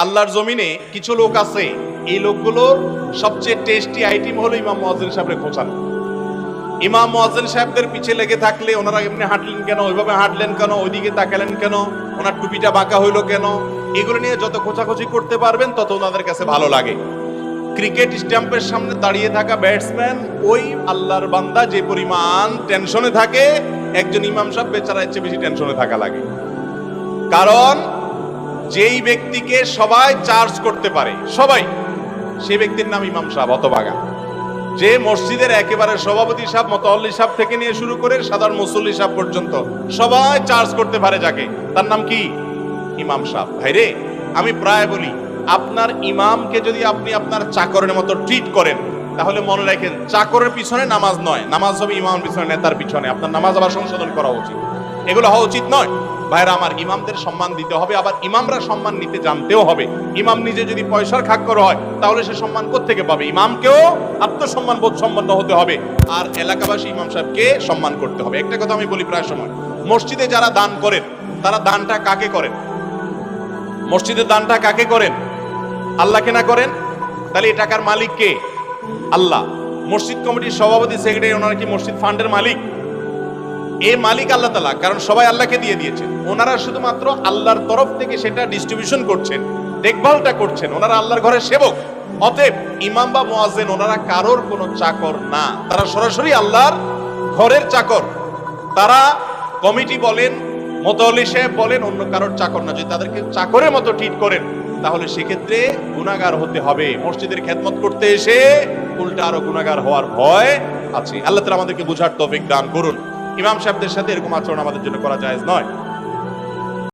আল্লাহর জমিনে কিছু লোক আছে, এই লোকগুলোর সবচেয়ে টেস্টি আইটেম হলো ইমাম মুয়াজ্জিন সাহেবের খোঁচানো। ইমাম মুয়াজ্জিন সাহেবদের পিছে লেগে থাকলে ওনারা এমনি হাঁটলেন কেন, ওইভাবে হাঁটলেন কেন, ওইদিকে তাকালেন কেন, ওনার টুপিটা বাঁকা হইলো কেন, এগুলো নিয়ে যত খোঁচাখুচি করতে পারবেন তত ওনাদের কাছে ভালো লাগে। ক্রিকেট স্ট্যাম্পের সামনে দাঁড়িয়ে থাকা ব্যাটসম্যান ওই আল্লাহর বান্দা যে পরিমাণ টেনশনে থাকে, একজন ইমাম সাহেব বেচারার চেয়ে বেশি টেনশনে থাকা লাগে। কারণ যেই ব্যক্তিকে সবাই চার্জ করতে পারে, সবাই, সেই ব্যক্তির নাম ইমাম সাহেব অতবাগা। যে মসজিদের একেবারে সভাপতি সাহেব, মুতাওয়াল্লি সাহেব থেকে নিয়ে শুরু করে সাধারণ মুসল্লি সাহেব পর্যন্ত সবাই চার্জ করতে পারে যাকে, তার নাম কি? ইমাম সাহেব। ভাইরে, আমি প্রায় বলি, আপনার ইমামকে যদি আপনি আপনার চাকরের মতো ট্রিট করেন, তাহলে মনে রাখেন চাকরের পিছনে নামাজ নয়, নামাজ হবে ইমামের পিছনে, নেতার পিছনে। আপনার নামাজ আবার সংশোধন করা উচিত। এগুলো হওয়া উচিত নয়। ভাইরা আমার, ইমামদের সম্মান দিতে হবে, আবার ইমামরা সম্মান নিতে জানতেও হবে। ইমাম নিজে যদি পয়সার খাক্কর হয়, তাহলে সে সম্মান কোত্থেকে পাবে? ইমামকেও আত্মসম্মান বোধ সম্পন্ন হতে হবে, আর এলাকাবাসী ইমাম সাহেবকে সম্মান করতে হবে। একটা কথা আমি বলি প্রায় সময়, মসজিদে যারা দান করেন, তারা দানটা কাকে করেন? মসজিদের দানটা কাকে করেন? আল্লাহকে না করেন? তাহলে এই টাকার মালিক কে? আল্লাহ। মসজিদ কমিটির সভাপতি, সেক্রেটারি, ওনারা কি মসজিদ ফান্ডের মালিক? এই মালিক আল্লাহ তাআলা, কারণ সবাই আল্লাহকে দিয়ে দিয়েছেন। ওনারা শুধুমাত্র আল্লাহর তরফ থেকে সেটা ডিস্ট্রিবিউশন করছেন, দেখভালটা করছেন। ওনারা আল্লাহর ঘরের সেবক। অতএব ইমাম বা মুয়াজ্জিন ওনারা কারোর কোনো চাকর না, তারা সরাসরি আল্লাহর ঘরের চাকর। তারা কমিটি বলেন, মুতাওয়াল্লি সাহেব বলেন, অন্য কারোর চাকর না। যদি তাদেরকে চাকরের মতো ট্রিট করেন, তাহলে সেক্ষেত্রে গুনাহগার হতে হবে। মসজিদের খেদমত করতে এসে উল্টা আরো গুনাহগার হওয়ার ভয় আছে। আল্লাহ তাআলা আমাদেরকে বুঝার তৌফিক দান করুন। ইমাম সাহেবদের সাথে এরকম আচরণ আমাদের জন্য করা জায়েজ নয়।